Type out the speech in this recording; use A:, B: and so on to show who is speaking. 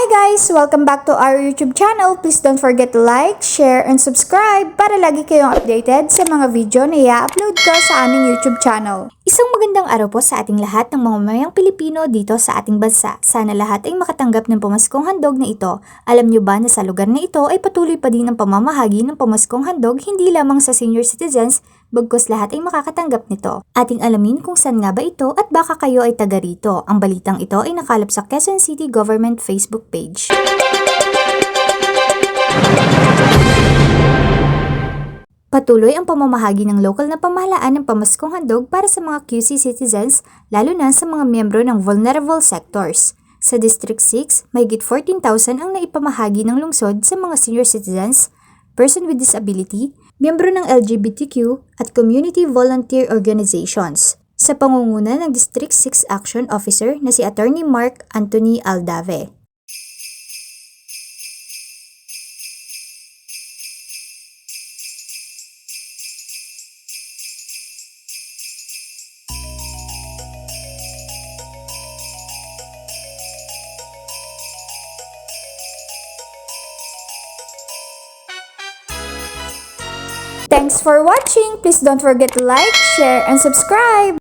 A: Hi guys! Welcome back to our YouTube channel. Please don't forget to like, share, and subscribe para lagi kayong updated sa mga video na i-upload ko sa aming YouTube channel. Isang magandang araw po sa ating lahat ng mga mamayang Pilipino dito sa ating bansa. Sana lahat ay makatanggap ng pamaskong handog na ito. Alam nyo ba na sa lugar na ito ay patuloy pa din ang pamamahagi ng pamaskong handog hindi lamang sa senior citizens, bagkus lahat ay makakatanggap nito. Ating alamin kung saan nga ba ito at baka kayo ay taga rito. Ang balitang ito ay nakalap sa Quezon City Government Facebook page. Patuloy ang pamamahagi ng lokal na pamahalaan ng pamaskong handog para sa mga QC citizens, lalo na sa mga miyembro ng vulnerable sectors. Sa District 6, mahigit 14,000 ang naipamahagi ng lungsod sa mga senior citizens, person with disability, miyembro ng LGBTQ at community volunteer organizations. Sa pangunguna ng District 6 Action Officer na si Attorney Mark Anthony Aldave. Thanks for watching! Please don't forget to like, share, and subscribe!